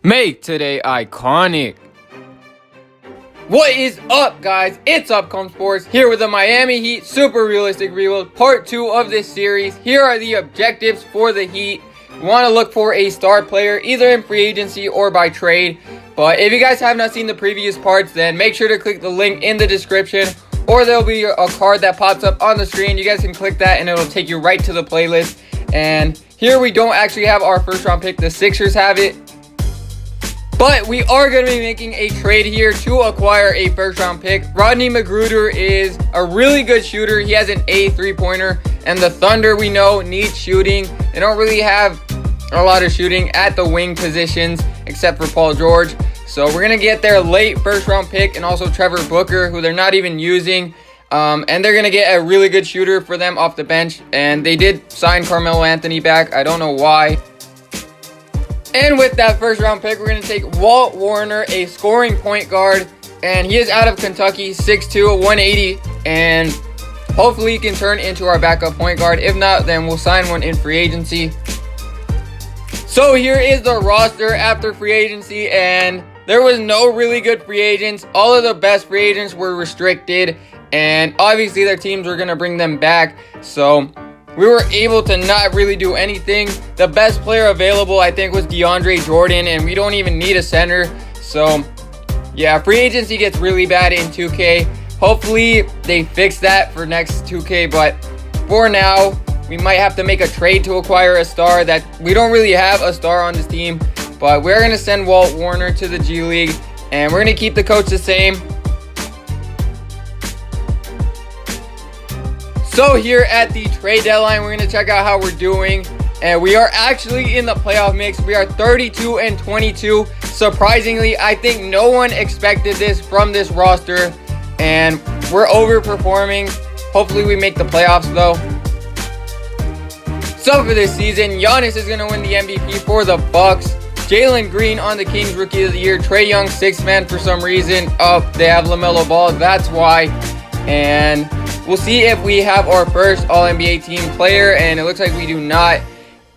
Make today iconic. What is up, guys? It's Upcom Sports here with the Miami Heat Super Realistic Rebuild part 2 of this series. Here are the objectives for the Heat. We want to look for a star player either in free agency or by trade. But if you guys have not seen the previous parts, then make sure to click the link in the description, or there'll be a card that pops up on the screen. You guys can click that and it'll take you right to the playlist. And here we don't actually have our first round pick. The Sixers have it. But we are going to be making a trade here to acquire a first round pick. Rodney McGruder is a really good shooter. He has an A three-pointer. And the Thunder, we know, needs shooting. They don't really have a lot of shooting at the wing positions except for Paul George. So we're going to get their late first round pick and also Trevor Booker, who they're not even using. And they're going to get a really good shooter for them off the bench. And they did sign Carmelo Anthony back. I don't know why. And with that first round pick, we're going to take Walt Warner, a scoring point guard. And he is out of Kentucky, 6'2", 180. And hopefully he can turn into our backup point guard. If not, then we'll sign one in free agency. So here is the roster after free agency. And there was no really good free agents. All of the best free agents were restricted. And obviously their teams were going to bring them back. So we were able to not really do anything. The best player available, I think, was DeAndre Jordan, and we don't even need a center. So, yeah, free agency gets really bad in 2K. Hopefully, they fix that for next 2K, but for now, we might have to make a trade to acquire a star. That we don't really have a star on this team, but we're going to send Walt Warner to the G League, and we're going to keep the coach the same. So here at the trade deadline, we're going to check out how we're doing. And we are actually in the playoff mix. We are 32-22. Surprisingly, I think no one expected this from this roster. And we're overperforming. Hopefully we make the playoffs though. So for this season, Giannis is going to win the MVP for the Bucks. Jalen Green on the Kings Rookie of the Year. Trae Young, sixth man for some reason. Oh, they have LaMelo Ball. That's why. And we'll see if we have our first All-NBA team player, and it looks like we do not.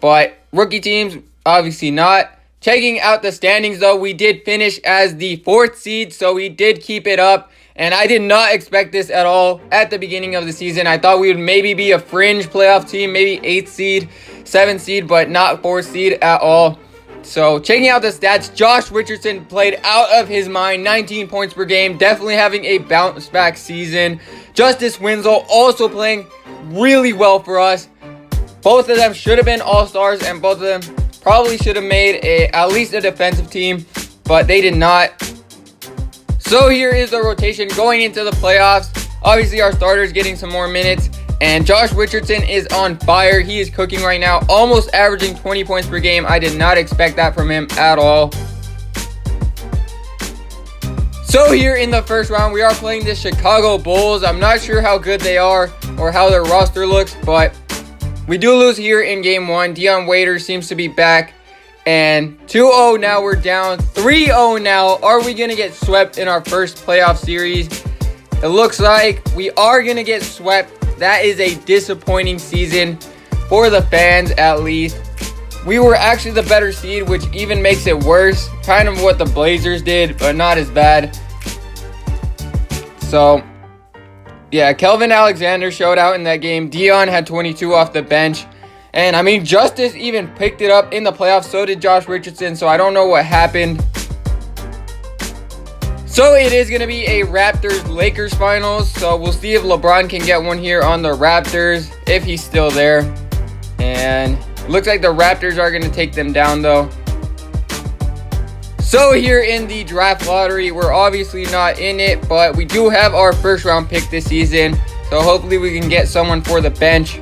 But rookie teams, obviously not. Checking out the standings, though, we did finish as the 4th seed, so we did keep it up. And I did not expect this at all at the beginning of the season. I thought we would maybe be a fringe playoff team, maybe 8th seed, 7th seed, but not 4th seed at all. So checking out the stats, Josh Richardson played out of his mind, 19 points per game, definitely having a bounce back season. Justice Winslow also playing really well for us. Both of them should have been all-stars, and both of them probably should have made at least a defensive team, but they did not. So here is the rotation going into the playoffs. Obviously our starters getting some more minutes, and Josh Richardson is on fire. He is cooking right now, almost averaging 20 points per game. I did not expect that from him at all. So here in the first round, we are playing the Chicago Bulls. I'm not sure how good they are or how their roster looks, but we do lose here in game 1. Dion Waiters seems to be back. And 2-0 now, we're down. 3-0 now. Are we going to get swept in our first playoff series? It looks like we are going to get swept. That is a disappointing season for the fans, at least. We were actually the better seed, which even makes it worse. Kind of what the Blazers did, but not as bad. So, yeah, Kelvin Alexander showed out in that game. Dion had 22 off the bench. And, I mean, Justice even picked it up in the playoffs. So did Josh Richardson. So, I don't know what happened. So, it is going to be a Raptors-Lakers finals. So, we'll see if LeBron can get one here on the Raptors, if he's still there. And it looks like the Raptors are going to take them down, though. So here in the draft lottery, we're obviously not in it, but we do have our first round pick this season. So hopefully we can get someone for the bench.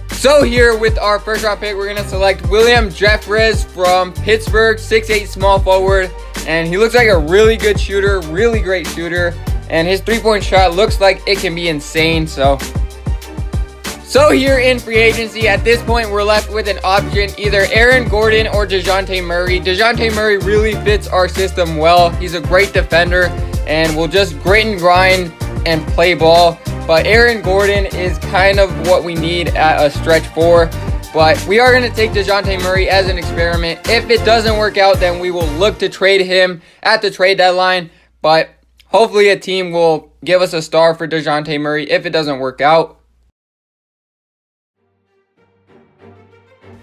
So here with our first round pick, we're going to select William Jeffress from Pittsburgh, 6'8" small forward. And he looks like a really good shooter, really great shooter. And his three-point shot looks like it can be insane, So here in free agency, at this point, we're left with an option, either Aaron Gordon or DeJounte Murray. DeJounte Murray really fits our system well. He's a great defender, and will just grit and grind and play ball. But Aaron Gordon is kind of what we need at a stretch 4. But we are going to take DeJounte Murray as an experiment. If it doesn't work out, then we will look to trade him at the trade deadline. But hopefully a team will give us a star for DeJounte Murray if it doesn't work out.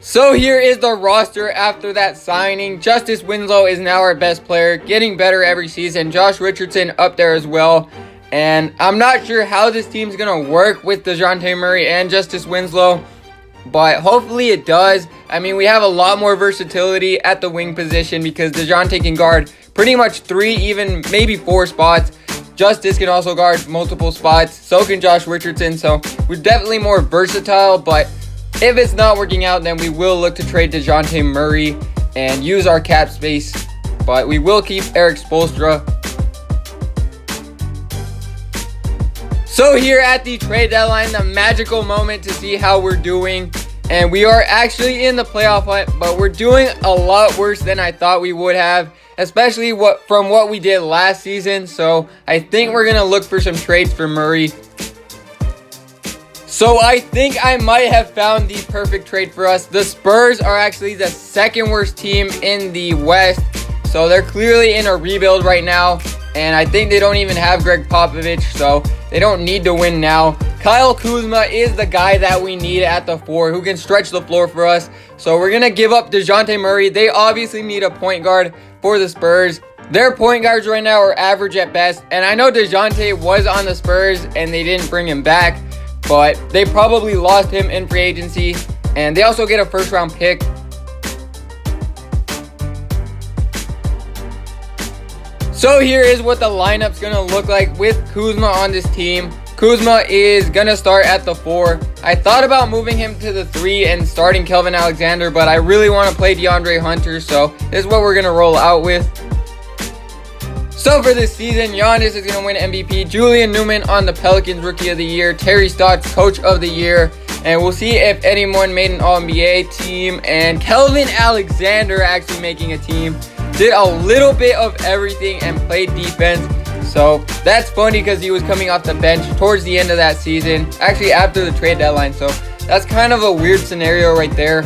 So here is the roster after that signing. Justice Winslow is now our best player, getting better every season. Josh Richardson up there as well. And I'm not sure how this team's going to work with DeJounte Murray and Justice Winslow, but hopefully it does. I mean, we have a lot more versatility at the wing position because DeJounte can guard pretty much 3, even maybe 4 spots. Justice can also guard multiple spots. So can Josh Richardson. So we're definitely more versatile, but if it's not working out, then we will look to trade DeJounte Murray and use our cap space. But we will keep Erik Spoelstra. So here at the trade deadline, the magical moment to see how we're doing. And we are actually in the playoff hunt, but we're doing a lot worse than I thought we would have, especially from what we did last season. So I think we're going to look for some trades for Murray. So I think I might have found the perfect trade for us. The Spurs are actually the second worst team in the West. So they're clearly in a rebuild right now. And I think they don't even have Greg Popovich, so they don't need to win now. Kyle Kuzma is the guy that we need at the 4 who can stretch the floor for us. So we're going to give up DeJounte Murray. They obviously need a point guard for the Spurs. Their point guards right now are average at best. And I know DeJounte was on the Spurs and they didn't bring him back, but they probably lost him in free agency. And they also get a first-round pick. So here is what the lineup's going to look like with Kuzma on this team. Kuzma is going to start at the 4. I thought about moving him to the 3 and starting Kelvin Alexander, but I really want to play DeAndre Hunter, so this is what we're going to roll out with. So for this season, Giannis is going to win MVP. Julian Newman on the Pelicans Rookie of the Year. Terry Stotts Coach of the Year. And we'll see if anyone made an All-NBA team. And Kelvin Alexander actually making a team. Did a little bit of everything and played defense. So that's funny because he was coming off the bench towards the end of that season. Actually after the trade deadline. So that's kind of a weird scenario right there.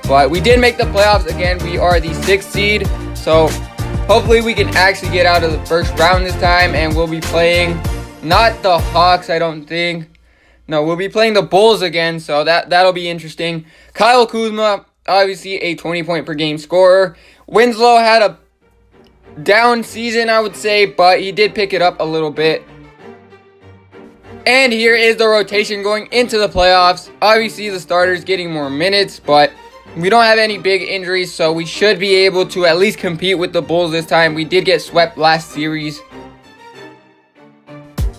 But we did make the playoffs again. We are the 6th seed. So hopefully we can actually get out of the first round this time. And we'll be playing not the Hawks, I don't think. No, we'll be playing the Bulls again. So that'll be interesting. Kyle Kuzma, obviously a 20-point per game scorer. Winslow had a down season, I would say, but he did pick it up a little bit. And here is the rotation going into the playoffs. Obviously, the starters getting more minutes, but we don't have any big injuries, so we should be able to at least compete with the Bulls this time. We did get swept last series.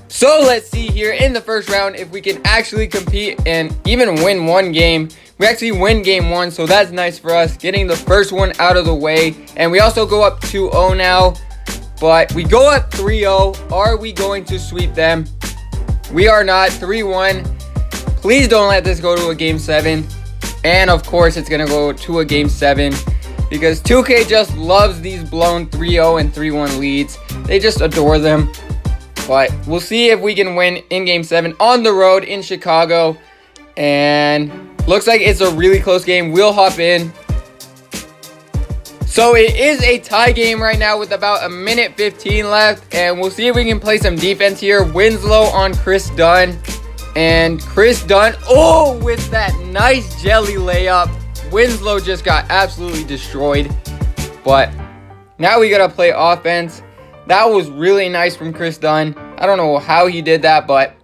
So let's see here in the first round if we can actually compete and even win one game. We actually win game 1, so that's nice for us, getting the first one out of the way. And we also go up 2-0 now, but we go up 3-0. Are we going to sweep them? We are not. 3-1. Please don't let this go to a game 7. And of course, it's going to go to a game 7 because 2K just loves these blown 3-0 and 3-1 leads. They just adore them. But we'll see if we can win in game 7 on the road in Chicago. And looks like it's a really close game. We'll hop in. So it is a tie game right now with about 1:15 left. And we'll see if we can play some defense here. Winslow on Chris Dunn. And Chris Dunn, with that nice jelly layup. Winslow just got absolutely destroyed. But now we got to play offense. That was really nice from Chris Dunn. I don't know how he did that, but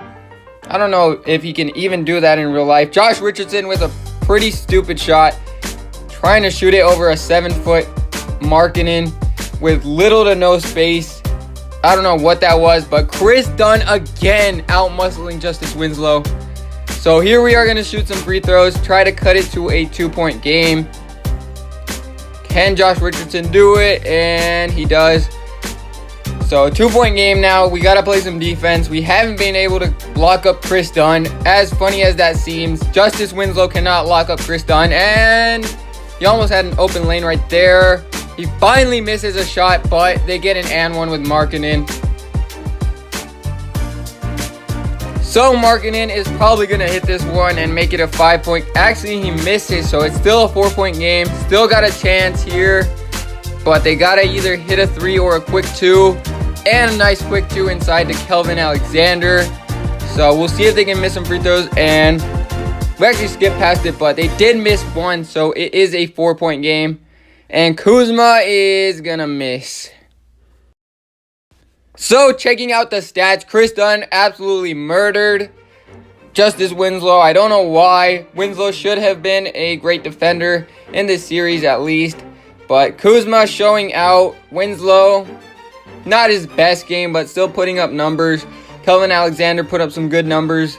I don't know if he can even do that in real life. Josh Richardson with a pretty stupid shot. Trying to shoot it over a 7-foot Markkanen with little to no space. I don't know what that was, but Chris Dunn again out-muscling Justice Winslow. So here we are going to shoot some free throws. Try to cut it to a 2-point game. Can Josh Richardson do it? And he does. So 2-point game now. We got to play some defense. We haven't been able to lock up Chris Dunn. As funny as that seems, Justice Winslow cannot lock up Chris Dunn. And he almost had an open lane right there. He finally misses a shot, but they get an and one with Markkanen. So Markkanen is probably going to hit this one and make it a 5-point. Actually, he misses, so it's still a 4-point game. Still got a chance here, but they got to either hit a 3 or a quick 2. And a nice quick 2 inside to Kelvin Alexander. So we'll see if they can miss some free throws. And we actually skipped past it, but they did miss one, so it is a 4-point game. And Kuzma is going to miss. So, checking out the stats, Kris Dunn absolutely murdered Justice Winslow. I don't know why. Winslow should have been a great defender in this series at least. But Kuzma showing out. Winslow, not his best game, but still putting up numbers. Kelvin Alexander put up some good numbers.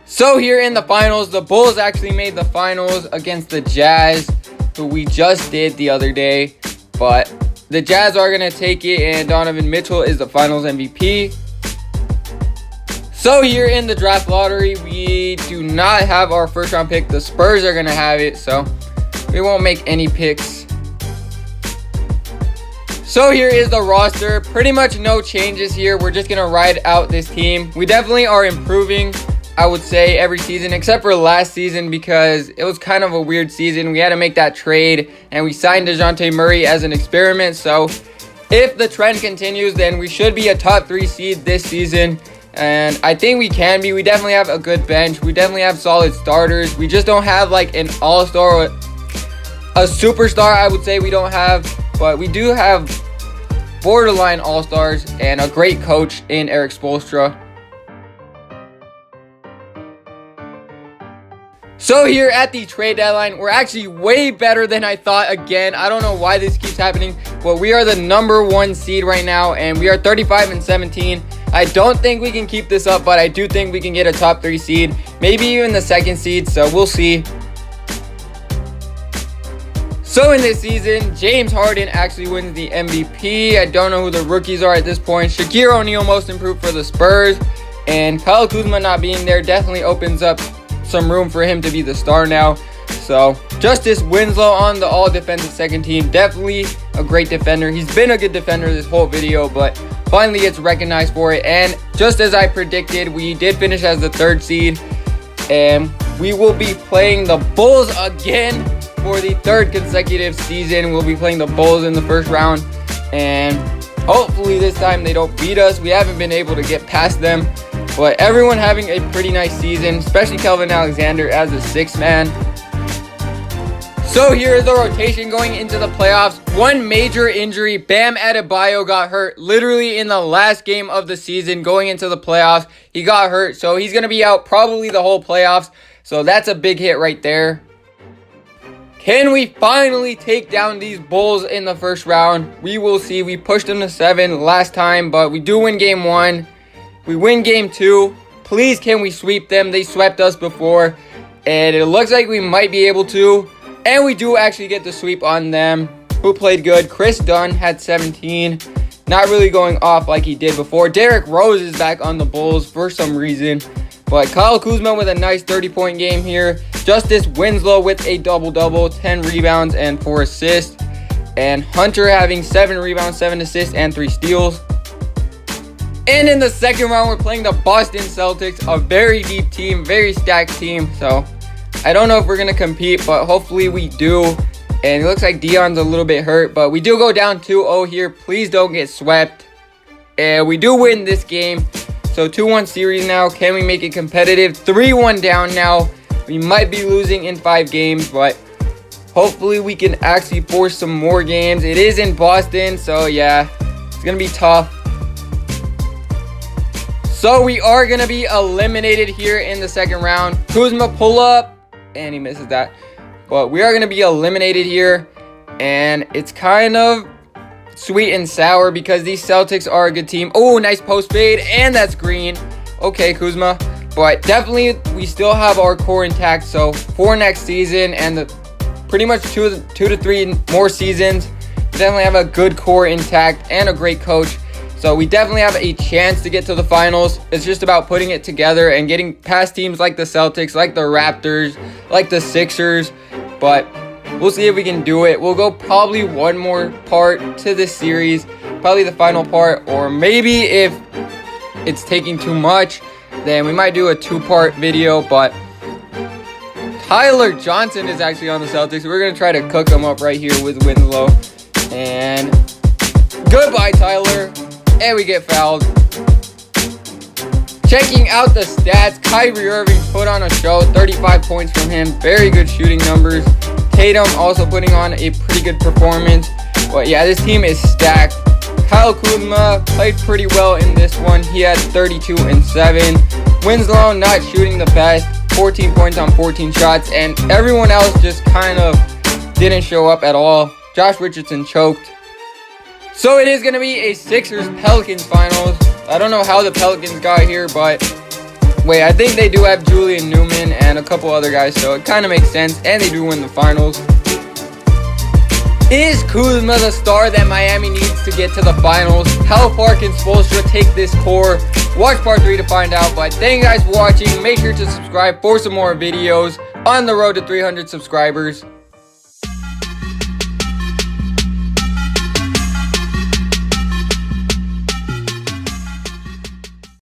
So here in the finals, the Bulls actually made the finals against the Jazz, who we just did the other day. But the Jazz are going to take it, and Donovan Mitchell is the finals MVP. So here in the draft lottery, we do not have our first round pick. The Spurs are going to have it, so we won't make any picks. So here is the roster. Pretty much no changes here. We're just going to ride out this team. We definitely are improving, I would say, every season, except for last season because it was kind of a weird season. We had to make that trade, and we signed DeJounte Murray as an experiment. So if the trend continues, then we should be a top 3 seed this season. And I think we can be. We definitely have a good bench. We definitely have solid starters. We just don't have like an all-star or a superstar, I would say we don't have. But we do have borderline all-stars and a great coach in Erik Spoelstra. So here at the trade deadline, we're actually way better than I thought again. I don't know why this keeps happening, but we are the number 1 seed right now, and we are 35-17. I don't think we can keep this up, but I do think we can get a top 3 seed, maybe even the 2nd seed, so we'll see. So in this season, James Harden actually wins the MVP. I don't know who the rookies are at this point. Shaquille O'Neal most improved for the Spurs, and Kyle Kuzma not being there definitely opens up some room for him to be the star now. So Justice Winslow on the all defensive second team, definitely a great defender. He's been a good defender this whole video, but finally gets recognized for it. And just as I predicted, we did finish as the 3rd seed, and we will be playing the Bulls again for the 3rd consecutive season. We'll be playing the Bulls in the first round, and hopefully this time they don't beat us. We haven't been able to get past them, but everyone having a pretty nice season, especially Kelvin Alexander as a 6th man. So here is the rotation going into the playoffs. One major injury. Bam Adebayo got hurt literally in the last game of the season going into the playoffs. He got hurt, so he's going to be out probably the whole playoffs. So that's a big hit right there. Can we finally take down these Bulls in the first round? We will see. We pushed them to 7 last time, but we do win game 1. We win game 2. Please, can we sweep them? They swept us before, and it looks like we might be able to. And we do actually get the sweep on them. Who played good? Kris Dunn had 17. Not really going off like he did before. Derrick Rose is back on the Bulls for some reason. But Kyle Kuzma with a nice 30-point game here. Justice Winslow with a double-double, 10 rebounds and 4 assists. And Hunter having 7 rebounds, 7 assists, and 3 steals. And in the second round, we're playing the Boston Celtics, a very deep team, very stacked team. So I don't know if we're going to compete, but hopefully we do. And it looks like Dion's a little bit hurt, but we do go down 2-0 here. Please don't get swept. And we do win this game. So 2-1 series now. Can we make it competitive? 3-1 down now. We might be losing in 5 games, but hopefully we can actually force some more games. It is in Boston, so yeah, it's going to be tough. So we are going to be eliminated here in the second round. Kuzma pull up, and he misses that. But we are going to be eliminated here, and it's kind of sweet and sour because these Celtics are a good team. Oh, nice post fade, and that's green. Okay, Kuzma. But definitely, we still have our core intact. So for next season and pretty much two to three more seasons, we definitely have a good core intact and a great coach. So we definitely have a chance to get to the finals. It's just about putting it together and getting past teams like the Celtics, like the Raptors, like the Sixers. But we'll see if we can do it. We'll go probably one more part to this series, probably the final part, or maybe if it's taking too much, then we might do a 2-part video. But Tyler Johnson is actually on the Celtics. We're going to try to cook him up right here with Winslow. And goodbye, Tyler. And we get fouled. Checking out the stats, Kyrie Irving put on a show. 35 points from him. Very good shooting numbers. Tatum also putting on a pretty good performance. But yeah, this team is stacked. Kyle Kuzma played pretty well in this one. He had 32 and 7. Winslow not shooting the best. 14 points on 14 shots. And everyone else just kind of didn't show up at all. Josh Richardson choked. So it is going to be a Sixers-Pelicans finals. I don't know how the Pelicans got here, but wait, I think they do have Julian Newman and a couple other guys, so it kind of makes sense, and they do win the finals. Is Kuzma the star that Miami needs to get to the finals? How far can Spoelstra take this core? Watch part 3 to find out, but thank you guys for watching. Make sure to subscribe for some more videos on the road to 300 subscribers.